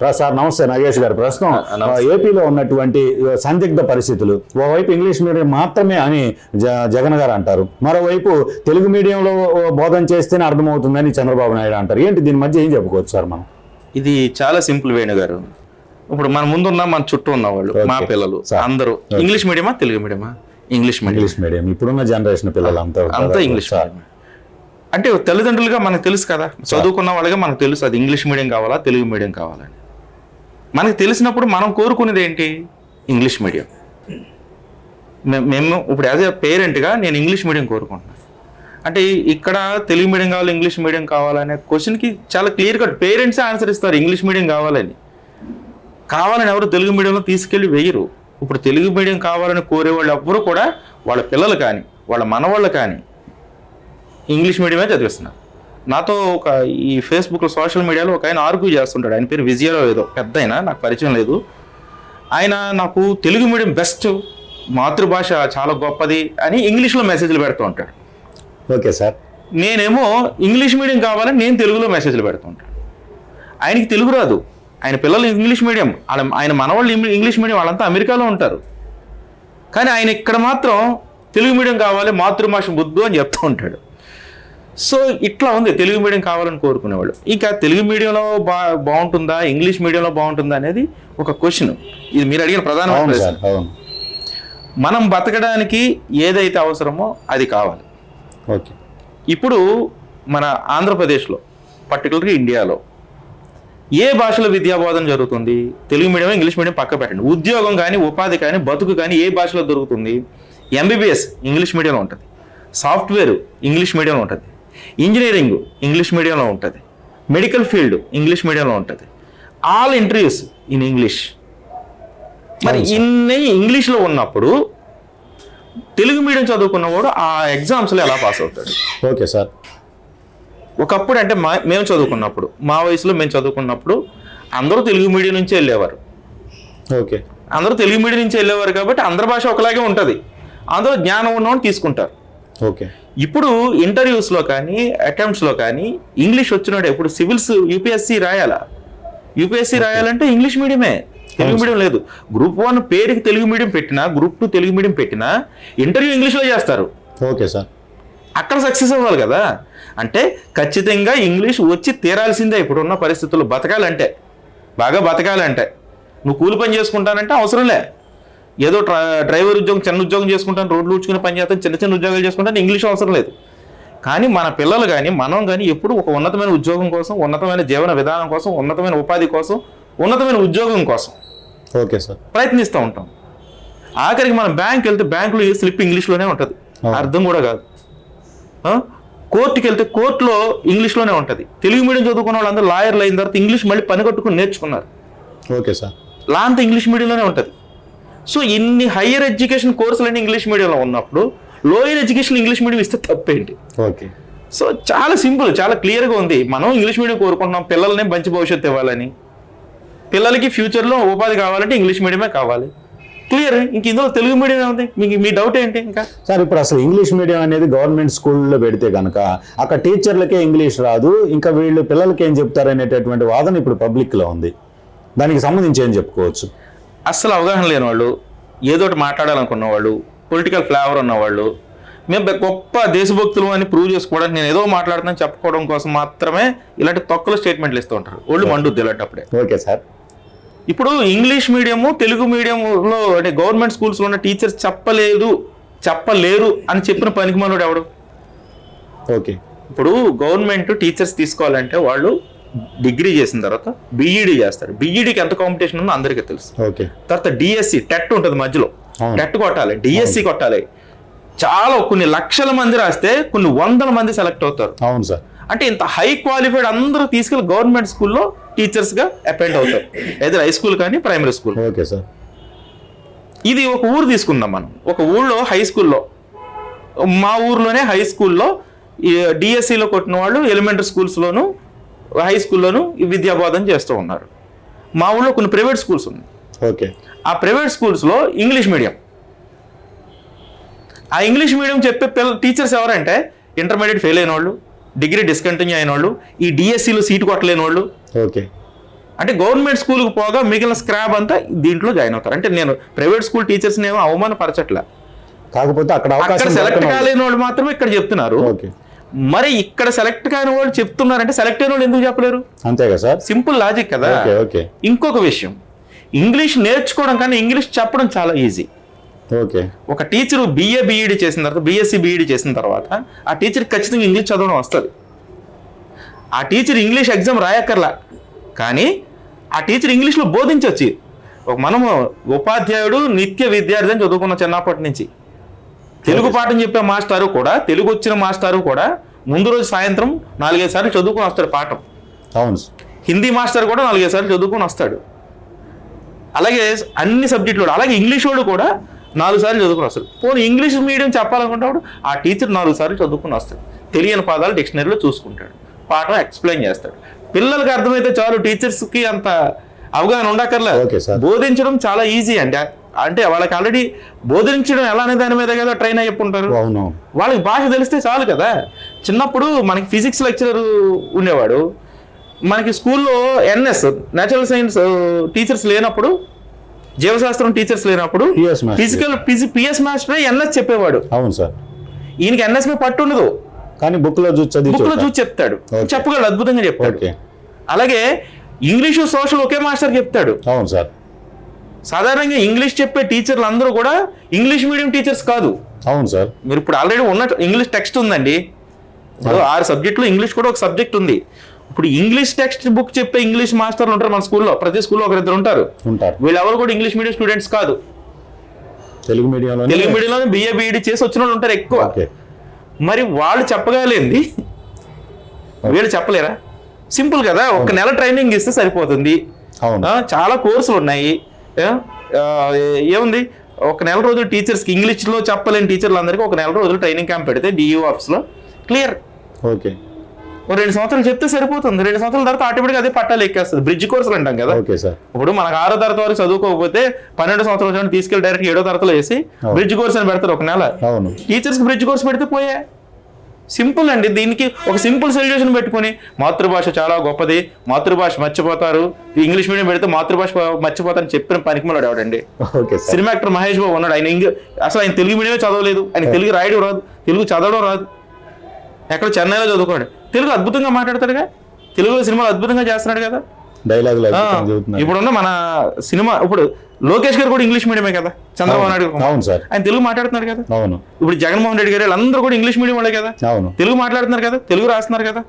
Sir నమస్తే. నాగేష్ గారు, ప్రస్తుతం ఏపీలో ఉన్నటువంటి సందిగ్ధ పరిస్థితులు, ఓవైపు ఇంగ్లీష్ మీడియం మాత్రమే అని జగన్ గారు అంటారు, మరోవైపు తెలుగు మీడియంలో బోధన చేస్తేనే అర్థమవుతుందని చంద్రబాబు నాయుడు అంటారు. ఏంటి దీని మధ్య ఏం చెప్పుకోవచ్చు సార్ మనం? ఇది చాలా సింపుల్ వేణు గారు. ఇప్పుడు మన ముందున్న మన చుట్టూ ఉన్న వాళ్ళు మా పిల్లలు అందరూ ఇంగ్లీష్ మీడియమా తెలుగు మీడియమా? English medium. ఇప్పుడున్న జనరేషన్ పిల్లలు అంతా ఇంగ్లీష్ మీడియం. అంటే తల్లిదండ్రులుగా మనకు తెలుసు కదా, చదువుకున్న వాళ్ళగా మనకు తెలుసు అది ఇంగ్లీష్ మీడియం కావాలా తెలుగు మీడియం కావాలని. మనకు తెలిసినప్పుడు మనం కోరుకునేది ఏంటి? English medium. మేము ఇప్పుడు యాజ్ ఎ పేరెంట్గా నేను ఇంగ్లీష్ మీడియం కోరుకుంటున్నాను. అంటే ఇక్కడ తెలుగు మీడియం కావాలి ఇంగ్లీష్ మీడియం కావాలనే క్వశ్చన్కి చాలా క్లియర్ కట్ పేరెంట్సే ఆన్సర్ ఇస్తారు. ఇంగ్లీష్ మీడియం కావాలని ఎవరు తెలుగు మీడియంలో తీసుకెళ్ళి వేయరు. ఇప్పుడు తెలుగు మీడియం కావాలని కోరేవాళ్ళు ఎవ్వరూ కూడా వాళ్ళ పిల్లలు కానీ వాళ్ళ మనవాళ్ళు కానీ ఇంగ్లీష్ మీడియమే చదివిస్తున్నారు. నాతో ఒక ఈ ఫేస్బుక్లో సోషల్ మీడియాలో ఒక ఆయన ఆర్గ్యూ చేస్తుంటాడు. ఆయన పేరు విజయలో ఏదో పెద్ద ఆయన, నాకు పరిచయం లేదు. ఆయన నాకు తెలుగు మీడియం బెస్ట్, మాతృభాష చాలా గొప్పది అని ఇంగ్లీష్లో మెసేజ్లు పెడుతూ ఉంటాడు. Okay sir. నేనేమో ఇంగ్లీష్ మీడియం కావాలని నేను తెలుగులో మెసేజ్లు పెడుతూ ఉంటాను. ఆయనకి తెలుగు రాదు, ఆయన పిల్లలు ఇంగ్లీష్ మీడియం, ఆయన మనవాళ్ళు ఇంగ్లీష్ మీడియం, వాళ్ళంతా అమెరికాలో ఉంటారు. కానీ ఆయన ఇక్కడ మాత్రం తెలుగు మీడియం కావాలి, మాతృభాష బుద్ధు అని చెప్తూ ఉంటాడు. సో ఇట్లా ఉంది తెలుగు మీడియం కావాలని కోరుకునేవాళ్ళు. ఇంకా తెలుగు మీడియంలో బాగుంటుందా ఇంగ్లీష్ మీడియంలో బాగుంటుందా అనేది ఒక క్వశ్చన్. ఇది మీరు అడిగిన ప్రధానమైన ప్రశ్న. మనం బతకడానికి ఏదైతే అవసరమో అది కావాలి. ఓకే. ఇప్పుడు మన ఆంధ్రప్రదేశ్లో పర్టికులర్గా ఇండియాలో ఏ భాషలో విద్యాబోధన జరుగుతుంది? తెలుగు మీడియం ఇంగ్లీష్ మీడియం పక్క పెట్టండి. ఉద్యోగం కానీ ఉపాధి కానీ బతుకు కానీ ఏ భాషలో దొరుకుతుంది? ఎంబీబీఎస్ ఇంగ్లీష్ మీడియంలో ఉంటుంది, సాఫ్ట్వేర్ ఇంగ్లీష్ మీడియంలో ఉంటుంది, ఇంజనీరింగ్ ఇంగ్లీష్ మీడియంలో ఉంటుంది, మెడికల్ ఫీల్డ్ ఇంగ్లీష్ మీడియంలో ఉంటుంది, ఆల్ ఇంటర్వ్యూస్ ఇన్ ఇంగ్లీష్. మరి ఇన్ని ఇంగ్లీష్లో ఉన్నప్పుడు తెలుగు మీడియం చదువుకున్నవాడు ఆ ఎగ్జామ్స్లో ఎలా పాస్ అవుతాడు? Okay sir. ఒకప్పుడు అంటే మేము చదువుకున్నప్పుడు, మా వయసులో మేము చదువుకున్నప్పుడు అందరూ తెలుగు మీడియం నుంచే వెళ్ళేవారు. ఓకే. అందరూ తెలుగు మీడియం నుంచి వెళ్ళేవారు కాబట్టి అందరి భాష ఒకలాగే ఉంటుంది, అందరూ జ్ఞానం ఉన్నవాడిని తీసుకుంటారు. ఓకే. ఇప్పుడు ఇంటర్వ్యూస్లో కానీ అటెంప్ట్స్లో కానీ ఇంగ్లీష్ వచ్చినాడు. ఇప్పుడు సివిల్స్ యూపీఎస్సీ రాయాలా? యూపీఎస్సీ రాయాలంటే ఇంగ్లీష్ మీడియమే, తెలుగు మీడియం లేదు. గ్రూప్ 1 పేరుకి తెలుగు మీడియం పెట్టినా, గ్రూప్ 2 తెలుగు మీడియం పెట్టినా ఇంటర్వ్యూ ఇంగ్లీష్లో చేస్తారు. Okay sir. అక్కడ సక్సెస్ అవ్వాలి కదా. అంటే ఖచ్చితంగా ఇంగ్లీష్ వచ్చి తీరాల్సిందే ఇప్పుడున్న పరిస్థితుల్లో. బతకాలంటే, బాగా బతకాలంటే, నువ్వు కూలి పని చేసుకుంటానంటే అవసరంలే. ఏదో డ్రైవర్ ఉద్యోగం, చిన్న ఉద్యోగం చేసుకుంటాను, రోడ్లు ఊడ్చుకుని పని చేస్తాను, చిన్న చిన్న ఉద్యోగాలు చేసుకుంటాను, ఇంగ్లీష్ అవసరం లేదు. కానీ మన పిల్లలు కానీ మనం కానీ ఎప్పుడు ఒక ఉన్నతమైన ఉద్యోగం కోసం, ఉన్నతమైన జీవన విధానం కోసం, ఉన్నతమైన ఉపాధి కోసం, ఉన్నతమైన ఉద్యోగం కోసం ఓకే సార్ ప్రయత్నిస్తూ ఉంటాం. ఆఖరికి మనం బ్యాంక్ వెళ్తే బ్యాంకులో ఏ స్లిప్ ఇంగ్లీష్లోనే ఉంటుంది, అర్థం కూడా కాదు. కోర్టుకి వెళ్తే కోర్టులో ఇంగ్లీష్లోనే ఉంటుంది. తెలుగు మీడియం చదువుకున్న వాళ్ళందరూ లాయర్లు అయిన తర్వాత ఇంగ్లీష్ మళ్ళీ పని కట్టుకుని నేర్చుకున్నారు. Okay sir. లా అంతా ఇంగ్లీష్ మీడియంలోనే ఉంటుంది. సో ఇన్ని హయ్యర్ ఎడ్యుకేషన్ కోర్సులన్నీ ఇంగ్లీష్ మీడియంలో ఉన్నప్పుడు లోయర్ ఎడ్యుకేషన్ ఇంగ్లీష్ మీడియం ఇస్తే తప్పేంటి? ఓకే. సో చాలా సింపుల్, చాలా క్లియర్గా ఉంది. మనం ఇంగ్లీష్ మీడియం కోరుకుంటున్నాం, పిల్లల్ని మంచి భవిష్యత్తు ఇవ్వాలని, పిల్లలకి ఫ్యూచర్లో ఉపాధి కావాలంటే ఇంగ్లీష్ మీడియమే కావాలి. క్లియర్. ఇంక ఇందులో తెలుగు మీడియం ఉంది, మీ డౌట్ ఏంటి? ఇంకా సార్ ఇప్పుడు అసలు ఇంగ్లీష్ మీడియం అనేది గవర్నమెంట్ స్కూల్లో పెడితే కనుక అక్కడ టీచర్లకే ఇంగ్లీష్ రాదు, ఇంకా వీళ్ళు పిల్లలకి ఏం చెప్తారు అనేటటువంటి వాదన ఇప్పుడు పబ్లిక్లో ఉంది. దానికి సంబంధించి ఏం చెప్పుకోవచ్చు? అస్సలు అవగాహన లేని వాళ్ళు, ఏదోటి మాట్లాడాలనుకున్న వాళ్ళు, పొలిటికల్ ఫ్లేవర్ ఉన్నవాళ్ళు, మేము గొప్ప దేశభక్తులు అని ప్రూవ్ చేసుకోవడానికి నేను ఏదో మాట్లాడుతున్నాను చెప్పుకోవడం కోసం మాత్రమే ఇలాంటి తొక్కలు స్టేట్మెంట్లు ఇస్తూ ఉంటారు. ఒళ్ళు మండుద్ది ఇలాంటప్పుడే. Okay sir. ఇప్పుడు ఇంగ్లీష్ మీడియము తెలుగు మీడియంలో అంటే గవర్నమెంట్ స్కూల్స్లో ఉన్న టీచర్స్ చెప్పలేరు అని చెప్పిన పనికి మనోడు ఎవడు? ఓకే. ఇప్పుడు గవర్నమెంట్ టీచర్స్ తీసుకోవాలంటే వాళ్ళు డిగ్రీ చేసిన తర్వాత బీఈడీ చేస్తారు. బీఈడీకి ఎంత కాంపిటీషన్ ఉందో అందరికీ తెలుసు. ఓకే. తర్వాత డిఎస్సి టెట్ ఉంటుంది మధ్యలో, టెట్ కొట్టాలి, డిఎస్సి కొట్టాలి. చాలా కొన్ని లక్షల మంది రాస్తే కొన్ని వందల మంది సెలెక్ట్ అవుతారు. అవును సార్. అంటే ఇంత హై క్వాలిఫైడ్ అందరూ తీసుకెళ్ళి గవర్నమెంట్ స్కూల్లో టీచర్స్గా అపాయింట్ అవుతారు, ఏదో హై స్కూల్ కానీ ప్రైమరీ స్కూల్. Okay sir. ఇది ఒక ఊరు తీసుకుందాం మనం. ఒక ఊళ్ళో హై స్కూల్లో, మా ఊర్లోనే హై స్కూల్లో డిఎస్సిలో కొట్టిన వాళ్ళు ఎలిమెంటరీ స్కూల్స్లోను హై స్కూల్లోనూ విద్యాబోధన చేస్తూ ఉన్నారు. మా ఊళ్ళో కొన్ని ప్రైవేట్ స్కూల్స్ ఉన్నాయి. ఓకే. ఆ ప్రైవేట్ స్కూల్స్లో ఇంగ్లీష్ మీడియం, ఆ ఇంగ్లీష్ మీడియం చెప్పే టీచర్స్ ఎవరంటే ఇంటర్మీడియట్ ఫెయిల్ అయిన వాళ్ళు, డిగ్రీ డిస్కంటిన్యూ అయిన వాళ్ళు, ఈ డిఎస్సిలో సీటు కొట్టలేని వాళ్ళు, ఓకే, అంటే గవర్నమెంట్ స్కూల్కి పోగా మిగిలిన స్క్రాబ్ అంతా దీంట్లో జాయిన్ అవుతారు. అంటే నేను ప్రైవేట్ స్కూల్ టీచర్స్ని ఏమో అవమానపరచట్లా, కాకపోతే అక్కడ అక్కడ అవకాశం సెలెక్ట్ దొరకని కాలేని వాళ్ళు మాత్రమే ఇక్కడ చెప్తున్నారు. ఓకే, మరి ఇక్కడ సెలెక్ట్ కాని వాళ్ళు చెప్తున్నారంటే సెలెక్ట్ అయిన వాళ్ళు ఎందుకు చెప్పలేరు? అంతేగా సార్. సింపుల్ లాజిక్ కదా. ఓకే ఓకే ఇంకొక విషయం, ఇంగ్లీష్ నేర్చుకోవడం కానీ ఇంగ్లీష్ చెప్పడం చాలా ఈజీ. ఓకే ఒక టీచరు BA BEd చేసిన తర్వాత, BSc BEd చేసిన తర్వాత ఆ టీచర్కి ఖచ్చితంగా ఇంగ్లీష్ చదవడం వస్తుంది. ఆ టీచర్ ఇంగ్లీష్ ఎగ్జామ్ రాయక్కర్లా, కానీ ఆ టీచర్ ఇంగ్లీష్లో బోధించవచ్చు. మనము ఉపాధ్యాయుడు నిత్య విద్యార్థి అని చదువుకున్న చిన్నప్పటి నుంచి. తెలుగు పాఠం చెప్పే మాస్టారు కూడా, తెలుగు వచ్చిన మాస్టారు కూడా ముందు రోజు సాయంత్రం 4-5 సార్లు చదువుకుని వస్తాడు పాఠం. అవును. హిందీ మాస్టర్ కూడా 4-5 సార్లు చదువుకుని వస్తాడు. అలాగే అన్ని సబ్జెక్టులు, అలాగే ఇంగ్లీష్ వాడు కూడా 4 సార్లు చదువుకుని వస్తాడు. పోనీ ఇంగ్లీష్ మీడియం చెప్పాలనుకుంటాడు, ఆ టీచర్ 4 సార్లు చదువుకుని వస్తాడు. తెలియని పదాలు డిక్షనరీలో చూసుకుంటాడు, పాఠం ఎక్స్ప్లెయిన్ చేస్తాడు. పిల్లలకి అర్థమైతే చాలు, టీచర్స్కి అంత అవగాహన ఉండక్కర్లేదు. Okay sir. బోధించడం చాలా ఈజీ అండి. అంటే వాళ్ళకి ఆల్రెడీ బోధించడం ఎలా అనే దాని మీద కదా ట్రైన్ అయ్యుంటారు. అవును. వాళ్ళకి భాష తెలిస్తే చాలు కదా. చిన్నప్పుడు మనకి ఫిజిక్స్ లెక్చరర్ ఉండేవాడు, మనకి స్కూల్లో NS నేచురల్ సైన్స్ టీచర్స్ లేనప్పుడు, జీవశాస్త్రం టీచర్స్ లేనప్పుడు PS master. Physical PS మాస్టరే NS చెప్పేవాడు. అవును సార్. ఈయనకి NS మీద పట్టు ఉండదు, కానీ బుక్ లో చూసి చెప్తాడు, ఓకే. చెప్పగలడు, అద్భుతంగా చెప్తాడు. ఓకే. అలాగే ఇంగ్లీషు సోషల్ ఒకే మాస్టర్ చెప్తాడు. అవును సార్. సాధారణంగా ఇంగ్లీష్ చెప్పే టీచర్లు అందరూ కూడా ఇంగ్లీష్ మీడియం టీచర్స్ కాదు. అవును సార్. మీరు ఇప్పుడు ఆల్రెడీ ఉన్న ఇంగ్లీష్ టెక్స్ట్ ఉందండి. ఇప్పుడు 6 సబ్జెక్టులు ఇంగ్లీష్ కూడా ఒక సబ్జెక్ట్ ఉంది. ఇప్పుడు ఇంగ్లీష్ టెక్స్ట్ బుక్ చెప్పే ఇంగ్లీష్ మాస్టర్లు ఉంటారు మన స్కూల్లో, ప్రతి స్కూల్లో 1-2 ఉంటారు. వీళ్ళెవరు కూడా ఇంగ్లీష్ మీడియం స్టూడెంట్స్ కాదు, తెలుగు మీడియంలో BA BEd చేసి వచ్చిన వాళ్ళు ఉంటారు ఎక్కువ. మరి వాళ్ళు చెప్పగలేంది వీళ్ళు చెప్పలేరా? సింపుల్ కదా, 1 నెల ట్రైనింగ్ ఇస్తే సరిపోతుంది. చాలా కోర్సులు ఉన్నాయి. ఏముంది, 1 నెల రోజులు టీచర్స్కి ఇంగ్లీష్లో చెప్పలేని టీచర్లు అందరికీ 1 నెల రోజులు ట్రైనింగ్ క్యాంప్ పెడితే DEO ఆఫీస్లో క్లియర్. ఓకే. 2 సంవత్సరాలు చెప్తే సరిపోతుంది. 2 సంవత్సరాల తర్వాత ఆటోమేటిక్గా అదే పట్టాలు ఎక్కేస్తుంది. బ్రిడ్జ్ కోర్సులు అంటాం కదా. Okay sir. ఇప్పుడు మనకు 6వ తరగతి వరకు చదువుకోకపోతే 12 సంవత్సరాలు తీసుకెళ్ళి డైరెక్ట్ 7వ తరగతిలో వేసి బ్రిడ్జ్ కోర్స్ అని పెడతారు 1 నెల. అవును. టీచర్స్కి బ్రిడ్జ్ కోర్స్ పెడితే పోయా. సింపుల్ అండి. దీనికి ఒక సింపుల్ సొల్యూషన్ పెట్టుకుని, మాతృభాష చాలా గొప్పది, మాతృభాష మర్చిపోతారు, ఇంగ్లీష్ మీడియం పెడితే మాతృభాష మర్చిపోతారని చెప్పిన పనికిమాలాడు ఎవడండి? సినిమా యాక్టర్ మహేష్ బాబు ఉన్నాడు. అసలు ఆయన తెలుగు మీడియమే చదవలేదు, ఆయన తెలుగు రాయడం రాదు, తెలుగు చదవడం రాదు. ఎక్కడ చెన్నైలో చదువుకోండి, తెలుగు అద్భుతంగా మాట్లాడతాడుగా, తెలుగులో సినిమాలు అద్భుతంగా చేస్తున్నాడు కదా. ఇప్పుడున్న మన సినిమా, ఇప్పుడు లోకేష్ గారు కూడా ఇంగ్లీష్ మీడియమే కదా, చంద్రబాబు నాయుడు ఆయన తెలుగు మాట్లాడుతున్నారు కదా. ఇప్పుడు జగన్మోహన్ రెడ్డి గారు అందరూ కూడా ఇంగ్లీష్ మీడియం వాళ్ళే కదా, తెలుగు మాట్లాడుతున్నారు కదా, తెలుగు రాస్తున్నారు కదా.